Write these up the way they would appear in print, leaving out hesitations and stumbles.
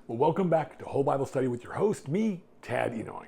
Well, welcome back to Whole Bible Study with your host, me, Tad Inoue.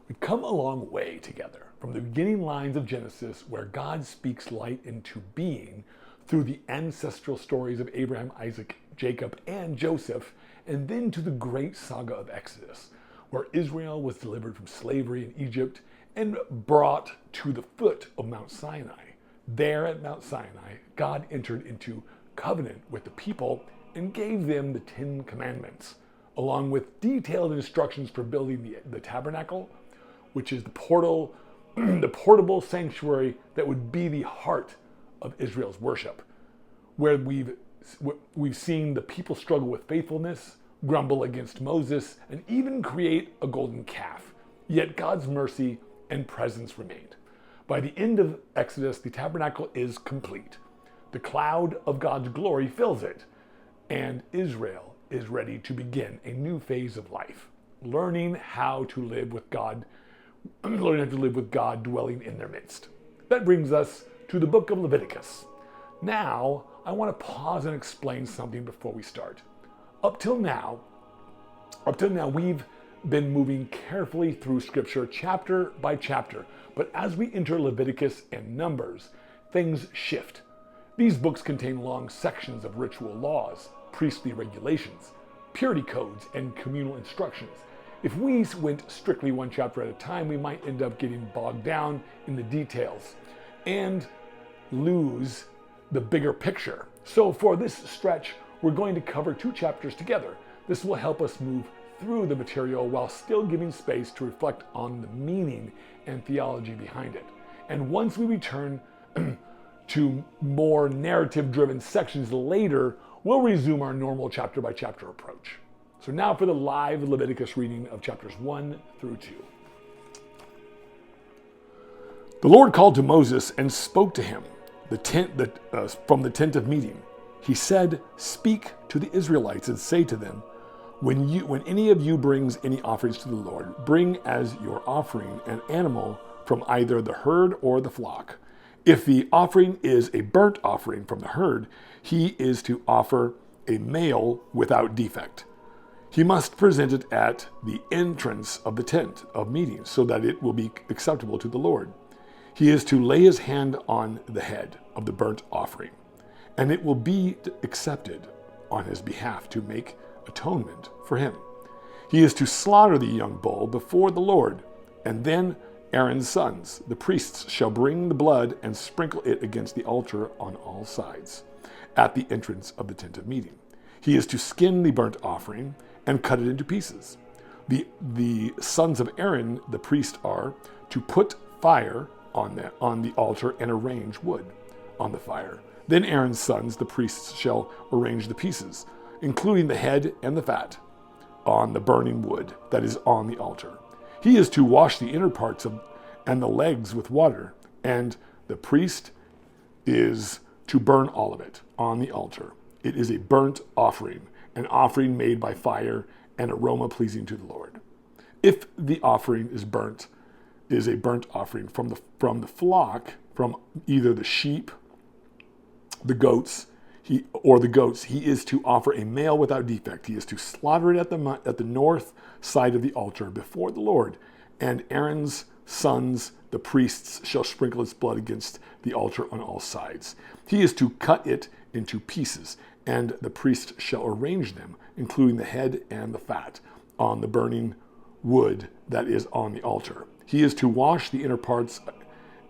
We've come a long way together from the beginning lines of Genesis, where God speaks light into being through the ancestral stories of Abraham, Isaac, Jacob, and Joseph, and then to the great saga of Exodus, where Israel was delivered from slavery in Egypt and brought to the foot of Mount Sinai. There at Mount Sinai, God entered into covenant with the people and gave them the 10 Commandments, along with detailed instructions for building the tabernacle, which is the portable sanctuary that would be the heart of Israel's worship, where we've seen the people struggle with faithfulness, grumble against Moses, and even create a golden calf. Yet God's mercy and presence remained. By the end of Exodus, the tabernacle is complete. The cloud of God's glory fills it, and Israel is ready to begin a new phase of life, learning how to live with God dwelling in their midst. That brings us to the book of Leviticus. Now, I want to pause and explain something before we start. Up till now, we've been moving carefully through Scripture chapter by chapter, but as we enter Leviticus and Numbers, things shift. These books contain long sections of ritual laws, priestly regulations, purity codes, and communal instructions. If we went strictly one chapter at a time, we might end up getting bogged down in the details and lose the bigger picture. So for this stretch, we're going to cover 2 chapters together. This will help us move through the material while still giving space to reflect on the meaning and theology behind it. And once we return to more narrative-driven sections later, we'll resume our normal chapter-by-chapter approach. So now for the live Leviticus reading of chapters 1 through 2. The Lord called to Moses and spoke to him from the tent of meeting. He said, "Speak to the Israelites and say to them, when any of you brings any offerings to the Lord, bring as your offering an animal from either the herd or the flock. If the offering is a burnt offering from the herd, he is to offer a male without defect. He must present it at the entrance of the tent of meeting so that it will be acceptable to the Lord. He is to lay his hand on the head of the burnt offering, and it will be accepted on his behalf to make atonement for him. He is to slaughter the young bull before the Lord, and then Aaron's sons, the priests, shall bring the blood and sprinkle it against the altar on all sides, at the entrance of the tent of meeting. He is to skin the burnt offering and cut it into pieces. The sons of Aaron, the priest, are to put fire on the altar and arrange wood on the fire. Then Aaron's sons, the priests, shall arrange the pieces, including the head and the fat, on the burning wood that is on the altar. He is to wash the inner parts and the legs with water, and the priest is to burn all of it on the altar. It is a burnt offering, an offering made by fire, an aroma pleasing to the Lord. If the offering is a burnt offering from the flock, from either the sheep, the goats, he is to offer a male without defect. He is to slaughter it at the north side of the altar before the Lord, and Aaron's sons, the priests, shall sprinkle its blood against the altar on all sides. He is to cut it into pieces, and the priest shall arrange them, including the head and the fat, on the burning wood that is on the altar. He is to wash the inner parts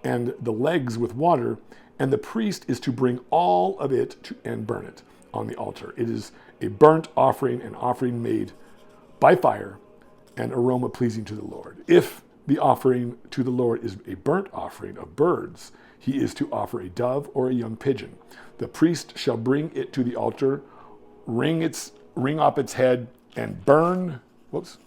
and the legs with water, and the priest is to bring all of it and burn it on the altar. It is a burnt offering, an offering made by fire, an aroma pleasing to the Lord. If the offering to the Lord is a burnt offering of birds, he is to offer a dove or a young pigeon. The priest shall bring it to the altar, wring off its head, and burn it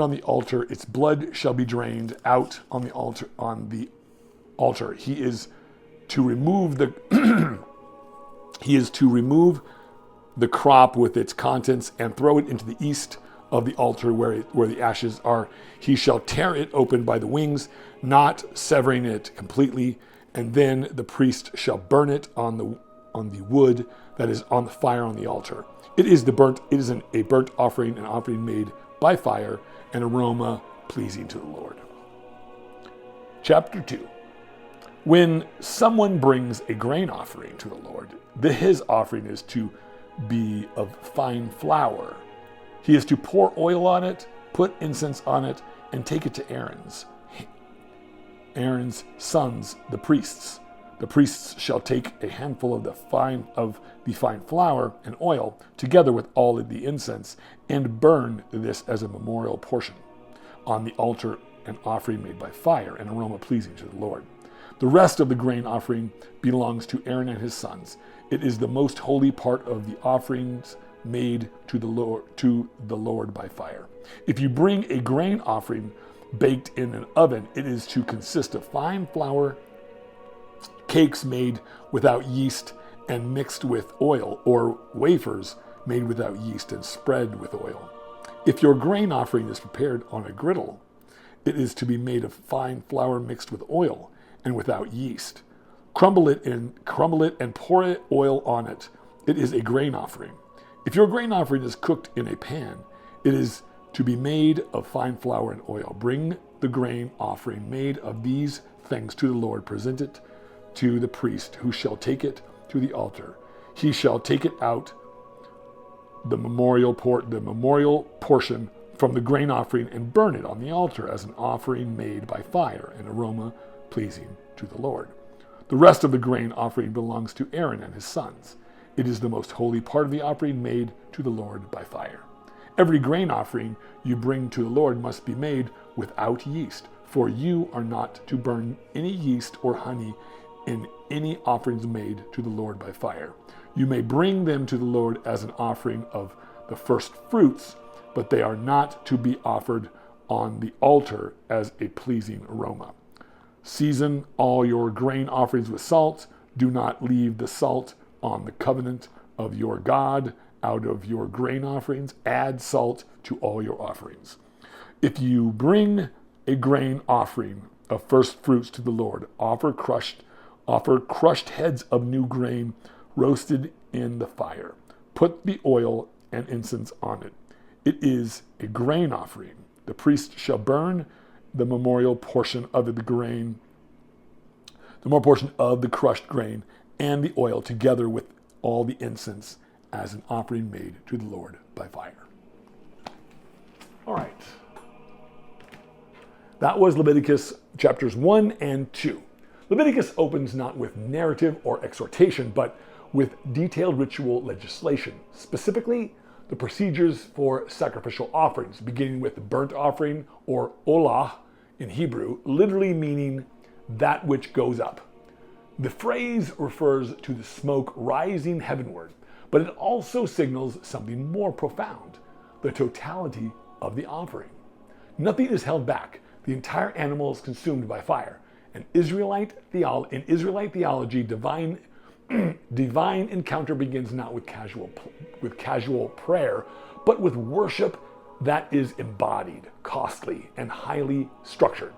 on the altar. Its blood shall be drained out on the altar. He is to remove the crop with its contents and throw it into the east of the altar where the ashes are. He shall tear it open by the wings, not severing it completely, and then the priest shall burn it on the wood that is on the fire on the altar. It is a burnt offering, an offering made by fire, an aroma pleasing to the Lord. Chapter 2. When someone brings a grain offering to the Lord, his offering is to be of fine flour. He is to pour oil on it, put incense on it, and take it to Aaron's sons, the priests. The priests shall take a handful of the fine flour and oil, together with all of the incense, and burn this as a memorial portion on the altar, an offering made by fire, an aroma pleasing to the Lord. The rest of the grain offering belongs to Aaron and his sons. It is the most holy part of the offerings made to the Lord by fire. If you bring a grain offering baked in an oven, it is to consist of fine flour, cakes made without yeast and mixed with oil, or wafers made without yeast and spread with oil. If your grain offering is prepared on a griddle, it is to be made of fine flour mixed with oil and without yeast. Crumble it and pour oil on it. It is a grain offering. If your grain offering is cooked in a pan, it is to be made of fine flour and oil. Bring the grain offering made of these things to the Lord. Present it to the priest, who shall take it to the altar. He shall take it out, the memorial portion from the grain offering, and burn it on the altar as an offering made by fire, an aroma pleasing to the Lord. The rest of the grain offering belongs to Aaron and his sons. It is the most holy part of the offering made to the Lord by fire. Every grain offering you bring to the Lord must be made without yeast, for you are not to burn any yeast or honey in any offerings made to the Lord by fire. You may bring them to the Lord as an offering of the first fruits, but they are not to be offered on the altar as a pleasing aroma. Season all your grain offerings with salt. Do not leave the salt on the covenant of your God. Out of your grain offerings, add salt to all your offerings. If you bring a grain offering of first fruits to the Lord, offer crushed heads of new grain roasted in the fire. Put the oil and incense on it. It is a grain offering. The priest shall burn the memorial portion of the crushed grain and the oil together with all the incense as an offering made to the Lord by fire. All right. That was Leviticus chapters 1 and 2. Leviticus opens not with narrative or exhortation, but with detailed ritual legislation, specifically the procedures for sacrificial offerings, beginning with the burnt offering, or olah in Hebrew, literally meaning that which goes up. The phrase refers to the smoke rising heavenward, but it also signals something more profound, the totality of the offering. Nothing is held back. The entire animal is consumed by fire. In Israelite theology, divine encounter begins not with casual prayer, but with worship that is embodied, costly, and highly structured.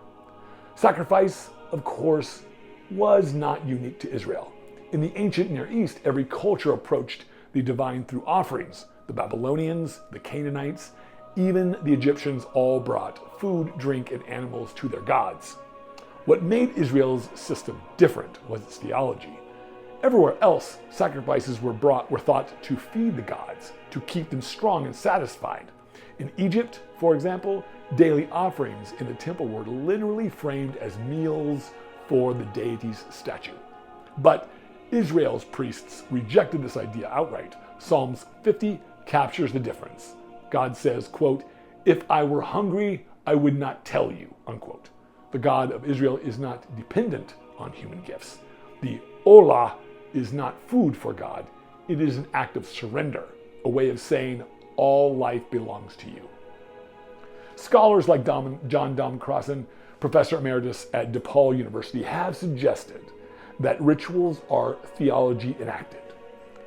Sacrifice, of course, was not unique to Israel. In the ancient Near East, every culture approached the divine through offerings. The Babylonians, the Canaanites, even the Egyptians all brought food, drink, and animals to their gods. What made Israel's system different was its theology. Everywhere else, sacrifices were thought to feed the gods, to keep them strong and satisfied. In Egypt, for example, daily offerings in the temple were literally framed as meals for the deity's statue. But Israel's priests rejected this idea outright. Psalms 50 captures the difference. God says, quote, "If I were hungry, I would not tell you," unquote. The God of Israel is not dependent on human gifts. The olah is not food for God. It is an act of surrender, a way of saying all life belongs to you. Scholars like John Dom Crossan, professor emeritus at DePaul University, have suggested that rituals are theology enacted.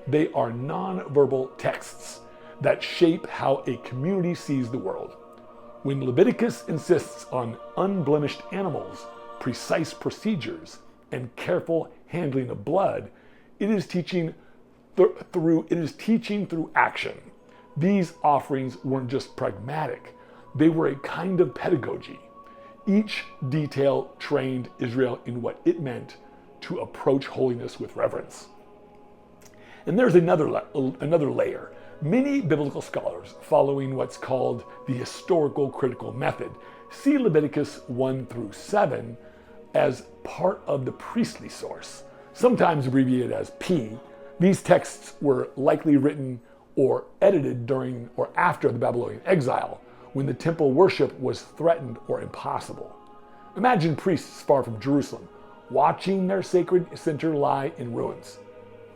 They are non-verbal texts that shape how a community sees the world. When Leviticus insists on unblemished animals, precise procedures, and careful handling of blood, it is teaching through action. These offerings weren't just pragmatic, they were a kind of pedagogy. Each detail trained Israel in what it meant to approach holiness with reverence. And there's another layer. Many biblical scholars, following what's called the historical critical method, see Leviticus 1 through 7 as part of the priestly source, sometimes abbreviated as P. These texts were likely written or edited during or after the Babylonian exile, when the temple worship was threatened or impossible. Imagine priests far from Jerusalem, watching their sacred center lie in ruins.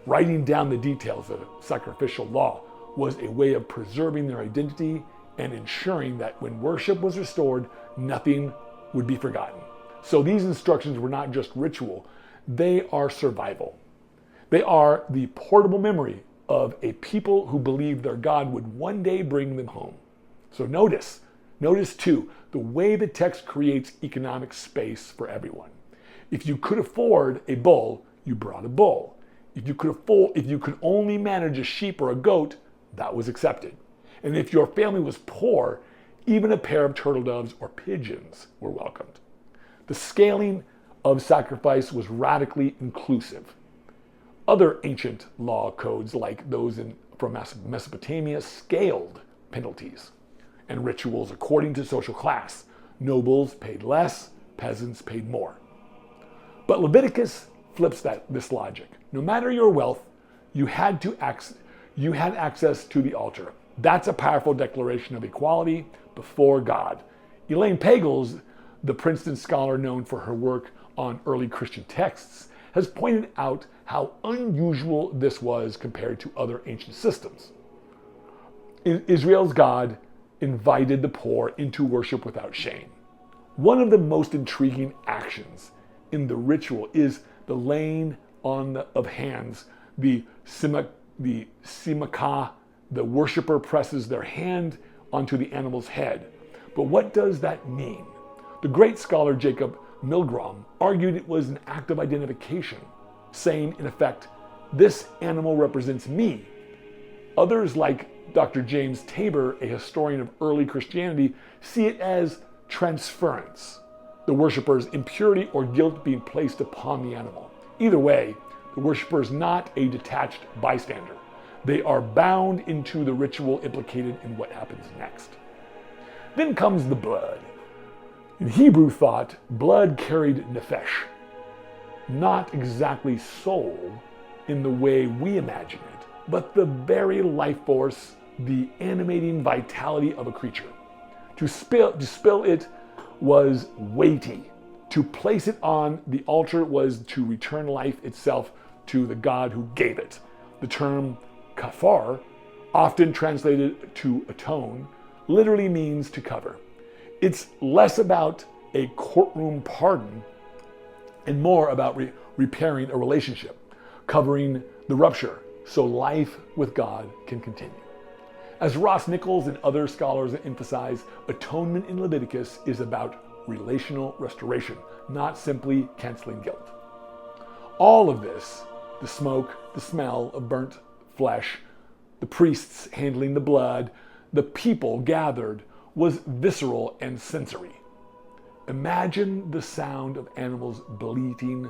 Writing down the details of sacrificial law was a way of preserving their identity and ensuring that when worship was restored, nothing would be forgotten. So these instructions were not just ritual, they are survival. They are the portable memory of a people who believed their God would one day bring them home. So notice too, the way the text creates economic space for everyone. If you could afford a bull, you brought a bull. If you could only manage a sheep or a goat, that was accepted. And if your family was poor, even a pair of turtle doves or pigeons were welcomed. The scaling of sacrifice was radically inclusive. Other ancient law codes, like those from Mesopotamia, scaled penalties and rituals according to social class. Nobles paid less, peasants paid more. But Leviticus flips this logic. No matter your wealth, you had access to the altar. That's a powerful declaration of equality before God. Elaine Pagels, the Princeton scholar known for her work on early Christian texts, has pointed out how unusual this was compared to other ancient systems. Israel's God invited the poor into worship without shame. One of the most intriguing actions in the ritual is the laying on of hands, the simaka. The worshiper presses their hand onto the animal's head. But what does that mean? The great scholar Jacob Milgrom argued it was an act of identification, saying, in effect, this animal represents me. Others, like Dr. James Tabor, a historian of early Christianity, see it as transference, the worshiper's impurity or guilt being placed upon the animal. Either way, the worshiper is not a detached bystander. They are bound into the ritual implicated in what happens next. Then comes the blood. In Hebrew thought, blood carried nephesh, not exactly soul in the way we imagine it, but the very life force, the animating vitality of a creature. To spill it was weighty. To place it on the altar was to return life itself to the God who gave it. The term kafar, often translated to atone, literally means to cover. It's less about a courtroom pardon and more about repairing a relationship, covering the rupture so life with God can continue. As Ross Nichols and other scholars emphasize, atonement in Leviticus is about relational restoration, not simply canceling guilt. All of this, the smoke, the smell of burnt flesh, the priests handling the blood, the people gathered, was visceral and sensory. Imagine the sound of animals bleating,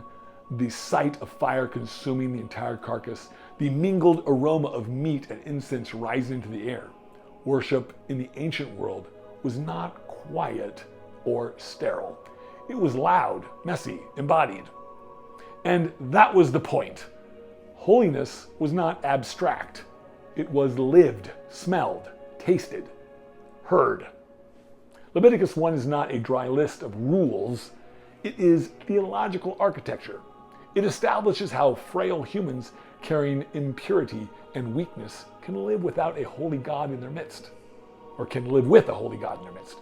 the sight of fire consuming the entire carcass, the mingled aroma of meat and incense rising into the air. Worship in the ancient world was not quiet or sterile. It was loud, messy, embodied. And that was the point. Holiness was not abstract. It was lived, smelled, tasted, heard. Leviticus 1 is not a dry list of rules. It is theological architecture. It establishes how frail humans carrying impurity and weakness can live without a holy God in their midst, or can live with a holy God in their midst.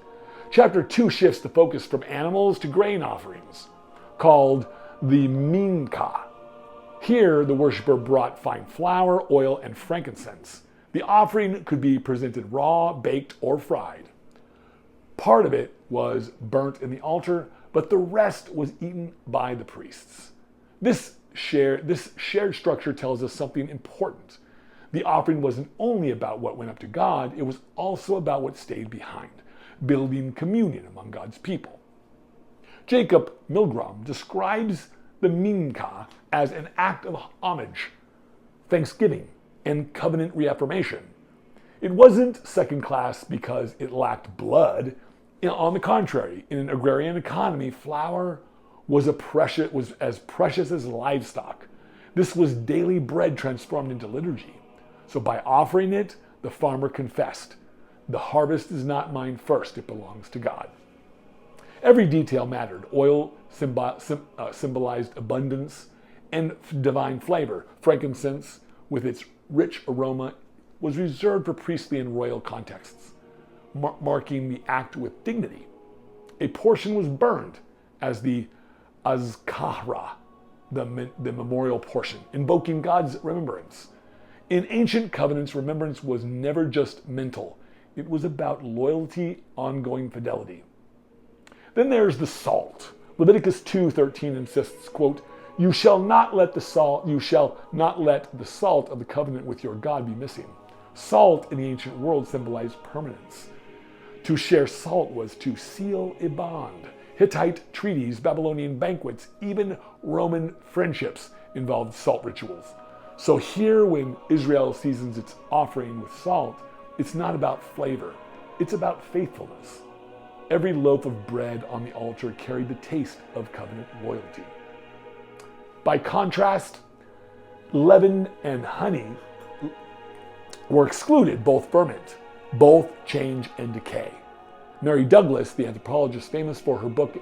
Chapter 2 shifts the focus from animals to grain offerings, called the minchah. Here, the worshiper brought fine flour, oil, and frankincense. The offering could be presented raw, baked, or fried. Part of it was burnt in the altar, but the rest was eaten by the priests. This shared structure tells us something important. The offering wasn't only about what went up to God, it was also about what stayed behind, building communion among God's people. Jacob Milgrom describes the minchah as an act of homage, thanksgiving, and covenant reaffirmation. It wasn't second class because it lacked blood. On the contrary, in an agrarian economy, flour was as precious as livestock. This was daily bread transformed into liturgy. So by offering it, the farmer confessed, the harvest is not mine first, it belongs to God. Every detail mattered. Oil symbolized abundance and divine flavor. Frankincense, with its rich aroma, was reserved for priestly and royal contexts, marking the act with dignity. A portion was burned as the azkara, the memorial portion, invoking God's remembrance. In ancient covenants, remembrance was never just mental. It was about loyalty, ongoing fidelity. Then there's the salt. Leviticus 2:13 insists, quote, you shall not let the salt of the covenant with your God be missing. Salt in the ancient world symbolized permanence. To share salt was to seal a bond. Hittite treaties, Babylonian banquets, even Roman friendships involved salt rituals. So here, when Israel seasons its offering with salt, it's not about flavor, it's about faithfulness. Every loaf of bread on the altar carried the taste of covenant loyalty. By contrast, leaven and honey were excluded, both ferment, both change and decay. Mary Douglas, the anthropologist famous for her book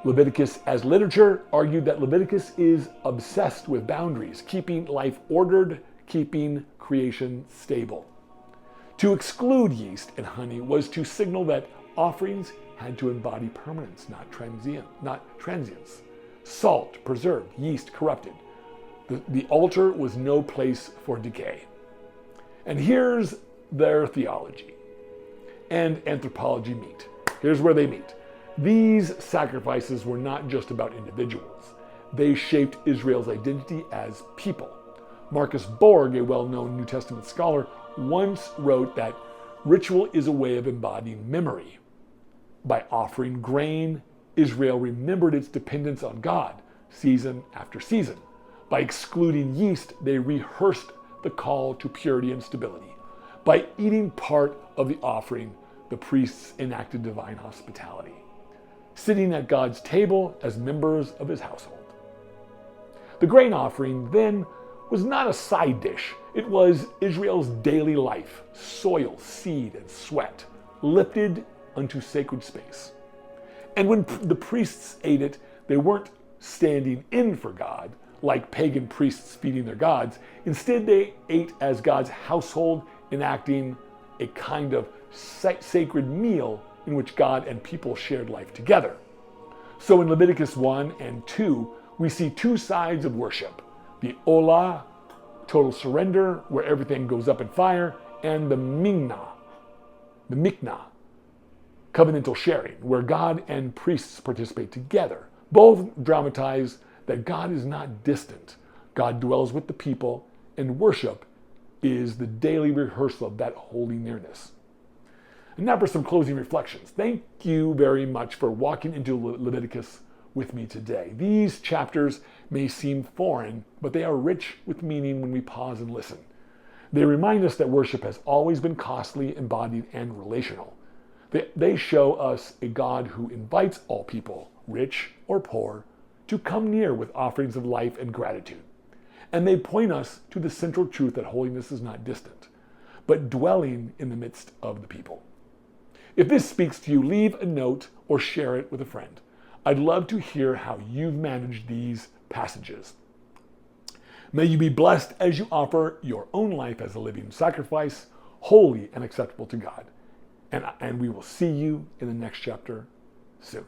Leviticus as Literature, argued that Leviticus is obsessed with boundaries, keeping life ordered, keeping creation stable. To exclude yeast and honey was to signal that offerings had to embody permanence, not transience. Salt preserved, yeast corrupted. The altar was no place for decay. And here's their theology and anthropology meet. Here's where they meet. These sacrifices were not just about individuals. They shaped Israel's identity as people. Marcus Borg, a well-known New Testament scholar, once wrote that ritual is a way of embodying memory. By offering grain, Israel remembered its dependence on God season after season. By excluding yeast, they rehearsed the call to purity and stability. By eating part of the offering, the priests enacted divine hospitality, sitting at God's table as members of his household. The grain offering then was not a side dish. It was Israel's daily life, soil, seed, and sweat, lifted unto sacred space. And when the priests ate it, they weren't standing in for God, like pagan priests feeding their gods. Instead, they ate as God's household, enacting a kind of sacred meal in which God and people shared life together. So in Leviticus 1 and 2, we see two sides of worship: the olah, total surrender, where everything goes up in fire, and the miknah, covenantal sharing, where God and priests participate together. Both dramatize that God is not distant. God dwells with the people, and worship is the daily rehearsal of that holy nearness. And now for some closing reflections. Thank you very much for walking into Leviticus with me today. These chapters may seem foreign, but they are rich with meaning when we pause and listen. They remind us that worship has always been costly, embodied, and relational. They show us a God who invites all people, rich or poor, to come near with offerings of life and gratitude. And they point us to the central truth that holiness is not distant, but dwelling in the midst of the people. If this speaks to you, leave a note or share it with a friend. I'd love to hear how you've managed these passages. May you be blessed as you offer your own life as a living sacrifice, holy and acceptable to God. And we will see you in the next chapter soon.